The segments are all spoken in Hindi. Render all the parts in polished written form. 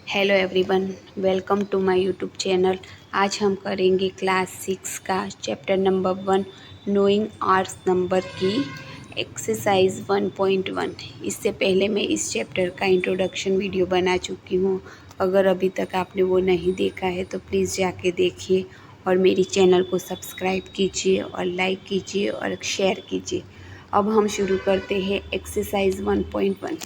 Hello everyone, welcome to my YouTube channel. आज हम करेंगे क्लास 6 का chapter number 1 knowing arts number की एक्सरसाइज 1.1। इससे पहले मैं इस चैप्टर का इंट्रोडक्शन वीडियो बना चुकी हूँ। अगर अभी तक आपने वो नहीं देखा है तो प्लीज़ जाके देखिए और मेरी चैनल को सब्सक्राइब कीजिए और लाइक कीजिए और शेयर कीजिए। अब हम शुरू करते हैं एक्सरसाइज 1.1।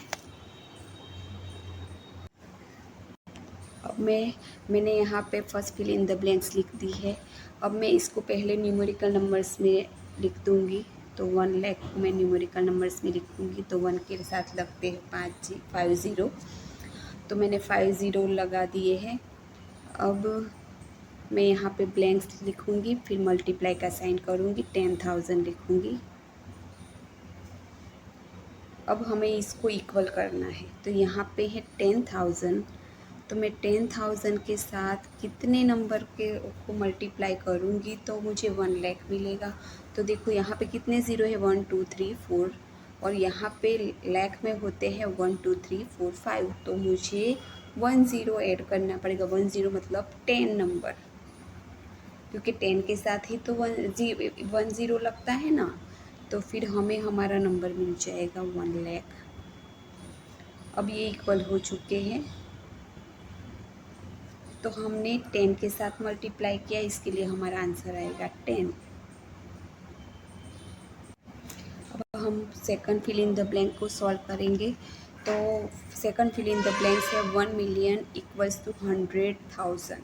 अब मैंने यहाँ पे first fill in the blanks लिख दी है। अब मैं इसको पहले न्यूमेरिकल नंबर्स में लिख दूँगी। तो 1 लाख को मैं न्यूमेरिकल नंबर्स में लिखूँगी तो 1 के साथ लगते हैं 5 ज़ीरो। तो मैंने 5 ज़ीरो लगा दिए हैं। अब मैं यहाँ पे ब्लैंक्स लिखूँगी, फिर मल्टीप्लाई का साइन करूँगी, 10,000 लिखूँगी। अब हमें इसको इक्वल करना है तो यहाँ पे है 10,000। तो मैं 10,000 के साथ कितने नंबर के को मल्टीप्लाई करूँगी तो मुझे 1 लाख मिलेगा। तो देखो यहाँ पे कितने ज़ीरो है, 1 2 3 4 और यहाँ पे लाख में होते हैं 1 2 3 4 5। तो मुझे 1 ज़ीरो ऐड करना पड़ेगा। 1 ज़ीरो मतलब 10 नंबर, क्योंकि 10 के साथ ही तो 1 ज़ीरो लगता है ना। तो फिर हमें हमारा नंबर मिल जाएगा 1 लाख। अब ये इक्वल हो चुके हैं तो हमने 10 के साथ मल्टीप्लाई किया, इसके लिए हमारा आंसर आएगा 10। अब हम second fill in the blank को सॉल्व करेंगे। तो second fill in the blank है 1 मिलियन इक्वल्स टू 100,000।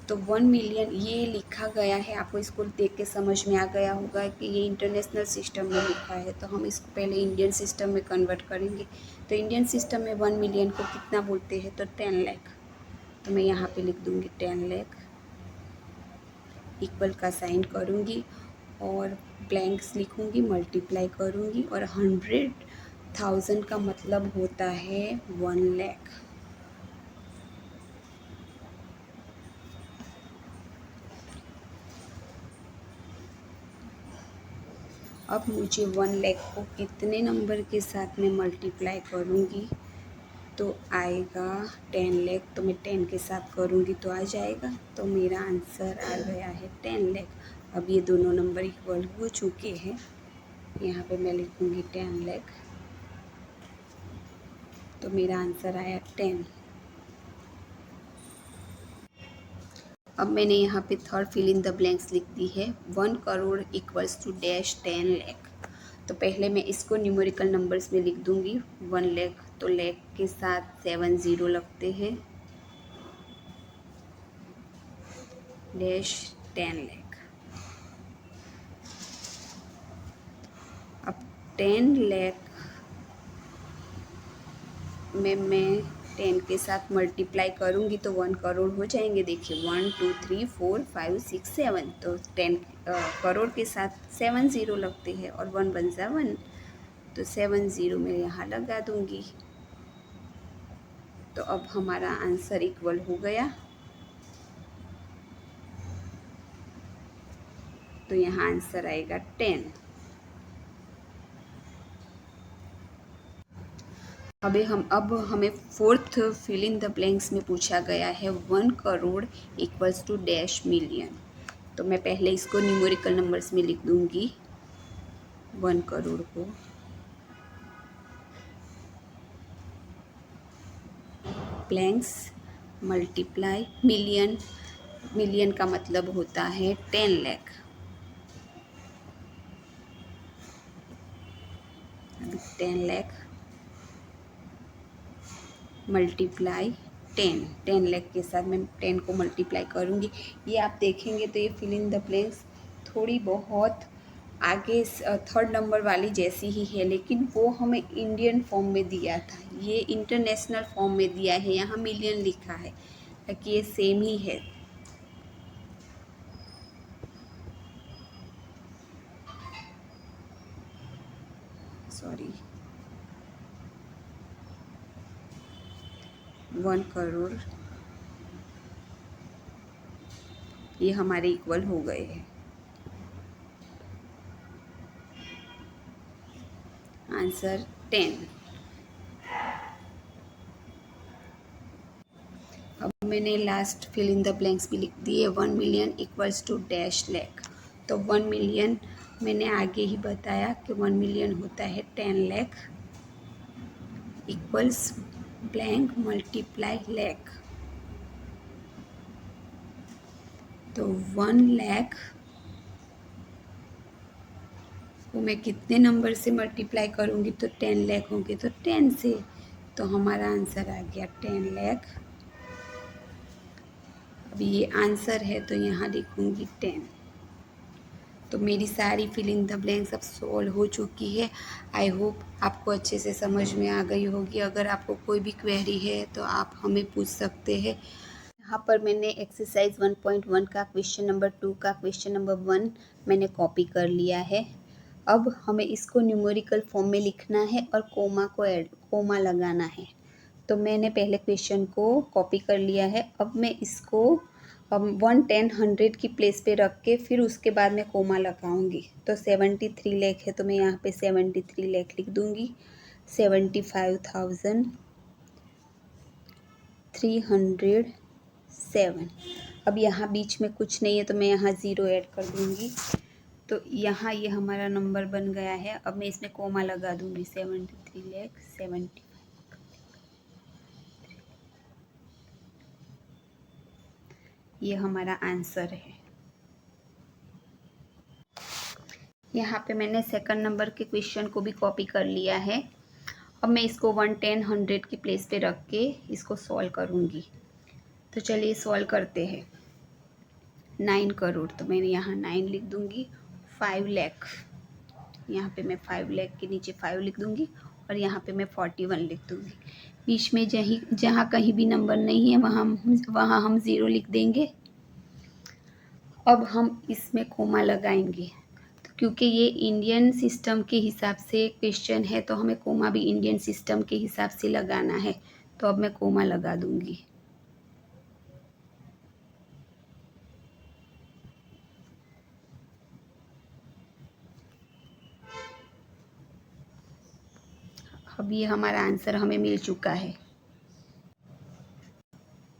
तो 1 मिलियन ये लिखा गया है, आपको इसको देख के समझ में आ गया होगा कि ये इंटरनेशनल सिस्टम में लिखा है। तो हम इसको पहले इंडियन सिस्टम में कन्वर्ट करेंगे। तो इंडियन सिस्टम में 1 मिलियन को कितना बोलते हैं, तो 10 लाख। तो मैं यहाँ पे लिख दूँगी 10 लाख, इक्वल का साइन करूँगी और ब्लैंक्स लिखूँगी, मल्टीप्लाई करूँगी और 100,000 का मतलब होता है 1 लाख। अब मुझे 1 लाख को कितने नंबर के साथ में मल्टीप्लाई करूँगी तो आएगा 10 लाख। तो मैं 10 के साथ करूँगी तो आ जाएगा। तो मेरा आंसर आ गया है 10 लाख। अब ये दोनों नंबर इक्वल हो चुके हैं। यहाँ पे मैं लिखूँगी 10 लाख, तो मेरा आंसर आया 10। अब मैंने यहाँ पे third fill in the blanks लिख दी है। 1 crore equals to dash 10 lakh. तो पहले मैं इसको न्यूमेरिकल नंबर्स में लिख दूँगी। 1 लाख तो लाख के साथ 7 ज़ीरो लगते हैं, डैश 10 लाख। अब 10 लाख में मैं 10 के साथ मल्टीप्लाई करूँगी तो 1 करोड़ हो जाएंगे। देखिए 1 2 3 4 5 6 7। तो 10 करोड़ के साथ 7 ज़ीरो लगते हैं और 1 बन जा 1। तो 7 ज़ीरो मैं यहाँ लगा दूँगी। तो अब हमारा आंसर इक्वल हो गया। तो यहाँ आंसर आएगा 10। अब हमें fourth fill in the blanks में पूछा गया है 1 crore equals to dash million. तो मैं पहले इसको न्यूमेरिकल नंबर्स में लिख दूँगी। 1 करोड़ को ब्लैंक्स मल्टीप्लाई मिलियन, मिलियन का मतलब होता है 10 लाख। 10 लाख मल्टीप्लाई 10 लाख के साथ मैं 10 को मल्टीप्लाई करूँगी। ये आप देखेंगे तो ये फिल इन द ब्लैंक्स थोड़ी बहुत आगे थर्ड नंबर वाली जैसी ही है, लेकिन वो हमें इंडियन फॉर्म में दिया था, ये इंटरनेशनल फॉर्म में दिया है। यहाँ मिलियन लिखा है ताकि ये सेम ही है। सॉरी, 1 करोड़ ये हमारे इक्वल हो गए हैं। आंसर 10। अब मैंने last fill in the blanks भी लिख दिए। 1 million equals to dash lakh. तो 1 मिलियन मैंने आगे ही बताया कि 1 मिलियन होता है 10 lakh equals blank multiply lakh. तो 1 लाख को मैं कितने नंबर से मल्टीप्लाई करूँगी तो 10 लाख होंगे तो 10 से। तो हमारा आंसर आ गया 10 लाख। अब ये आंसर है तो यहाँ लिखूँगी 10। तो मेरी सारी फिल इन द ब्लैंक्स अब सॉल्व हो चुकी है। आई होप आपको अच्छे से समझ में आ गई होगी। अगर आपको कोई भी क्वेरी है तो आप हमें पूछ सकते हैं। यहाँ पर मैंने एक्सरसाइज 1.1 का क्वेश्चन नंबर 2 का क्वेश्चन नंबर 1 मैंने कॉपी कर लिया है। अब हमें इसको न्यूमेरिकल फॉर्म में लिखना है और कोमा लगाना है। तो मैंने पहले क्वेश्चन को कॉपी कर लिया है। अब मैं इसको 1, 10, 100 की प्लेस पे रख के फिर उसके बाद मैं कोमा लगाऊंगी। तो 73 लाख है तो मैं यहाँ पे 73 लाख लिख दूंगी। 75,307। अब यहाँ बीच में कुछ नहीं है तो मैं यहाँ ज़ीरो ऐड कर दूंगी। तो यहाँ ये हमारा नंबर बन गया है। अब मैं इसमें कोमा लगा दूंगी। 73 लाख 70। ये हमारा आंसर है। यहाँ पे मैंने सेकंड नंबर के क्वेश्चन को भी कॉपी कर लिया है। अब मैं इसको 1, 10, 100 की प्लेस पे रख के इसको सॉल्व करूँगी। तो चलिए सॉल्व करते हैं। 9 करोड़ तो मैंने यहाँ 9 लिख दूँगी। 5 लाख यहाँ पे मैं 5 लाख के नीचे 5 लिख दूँगी और यहाँ पे मैं 41 लिख दूँगी। बीच में जहाँ कहीं भी नंबर नहीं है वहाँ हम ज़ीरो लिख देंगे। अब हम इसमें कोमा लगाएंगे। तो क्योंकि ये इंडियन सिस्टम के हिसाब से क्वेश्चन है तो हमें कोमा भी इंडियन सिस्टम के हिसाब से लगाना है। तो अब मैं कोमा लगा दूँगी। अब ये हमारा आंसर हमें मिल चुका है।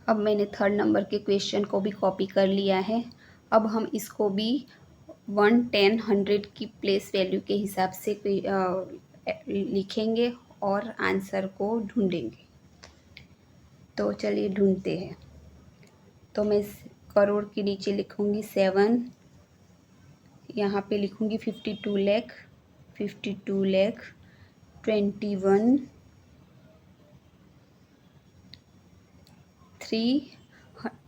अब मैंने थर्ड नंबर के क्वेश्चन को भी कॉपी कर लिया है। अब हम इसको भी 1, 10, 100 की प्लेस वैल्यू के हिसाब से लिखेंगे और आंसर को ढूंढेंगे। तो चलिए ढूंढते हैं। तो मैं करोड़ के नीचे लिखूँगी 7, यहाँ पे लिखूँगी 52 लाख 52 लाख 21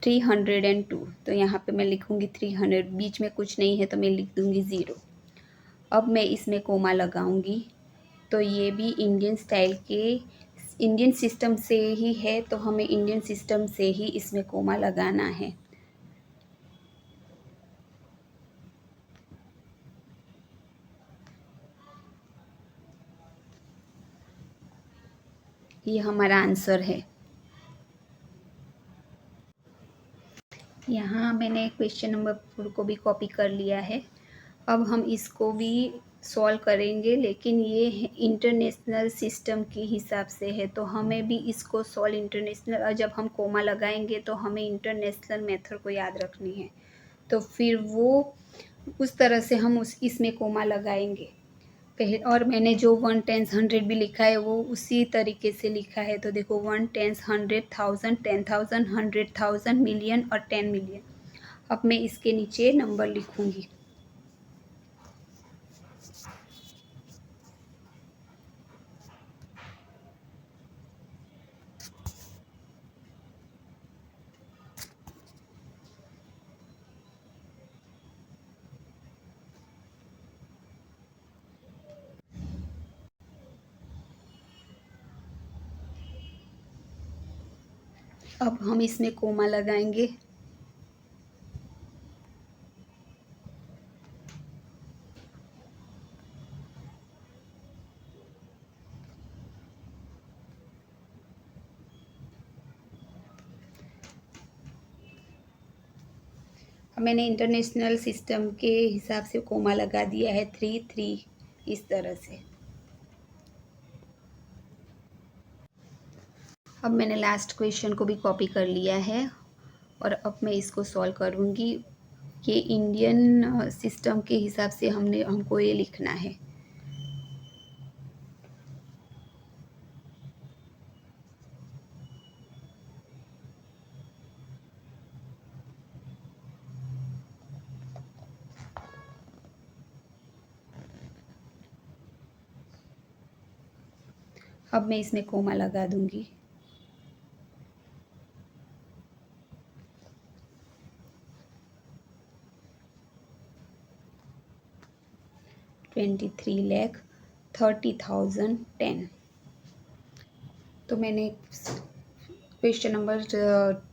302। तो यहाँ पे मैं लिखूँगी 300। बीच में कुछ नहीं है तो मैं लिख दूँगी ज़ीरो। अब मैं इसमें कोमा लगाऊँगी। तो ये भी इंडियन स्टाइल के इंडियन सिस्टम से ही है तो हमें इंडियन सिस्टम से ही इसमें कोमा लगाना है। ये हमारा आंसर है। यहाँ मैंने क्वेश्चन नंबर 4 को भी कॉपी कर लिया है। अब हम इसको भी सॉल्व करेंगे लेकिन ये इंटरनेशनल सिस्टम के हिसाब से है तो हमें भी इसको सॉल्व इंटरनेशनल और जब हम कोमा लगाएंगे तो हमें इंटरनेशनल मेथड को याद रखनी है। तो फिर वो उस तरह से हम इसमें कोमा लगाएंगे। और मैंने जो 1, 10, 100 भी लिखा है वो उसी तरीके से लिखा है। तो देखो 1, 10, 100, 1000, 10,000, 100,000, मिलियन और 10 मिलियन। अब मैं इसके नीचे नंबर लिखूँगी। अब हम इसमें कोमा लगाएंगे। अब मैंने इंटरनेशनल सिस्टम के हिसाब से कोमा लगा दिया है 3, 3 इस तरह से। अब मैंने लास्ट क्वेश्चन को भी कॉपी कर लिया है और अब मैं इसको सॉल्व करूँगी। ये इंडियन सिस्टम के हिसाब से हमको ये लिखना है। अब मैं इसमें कोमा लगा दूँगी। $23,30,010। तो मैंने क्वेश्चन नंबर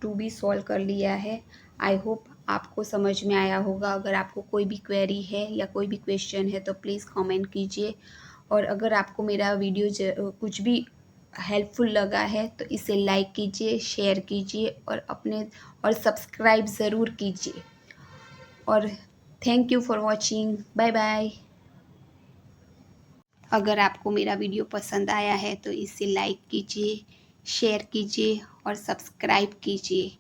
2 भी सॉल्व कर लिया है। आई होप आपको समझ में आया होगा। अगर आपको कोई भी क्वेरी है या कोई भी क्वेश्चन है तो प्लीज़ कमेंट कीजिए। और अगर आपको मेरा वीडियो कुछ भी हेल्पफुल लगा है तो इसे लाइक कीजिए, शेयर कीजिए और सब्सक्राइब ज़रूर कीजिए। और thank you for watching. Bye bye. अगर आपको मेरा वीडियो पसंद आया है तो इसे लाइक कीजिए, शेयर कीजिए और सब्सक्राइब कीजिए।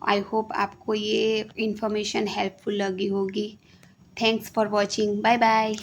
आई होप आपको ये इन्फॉर्मेशन हेल्पफुल लगी होगी। Thanks for watching. Bye bye.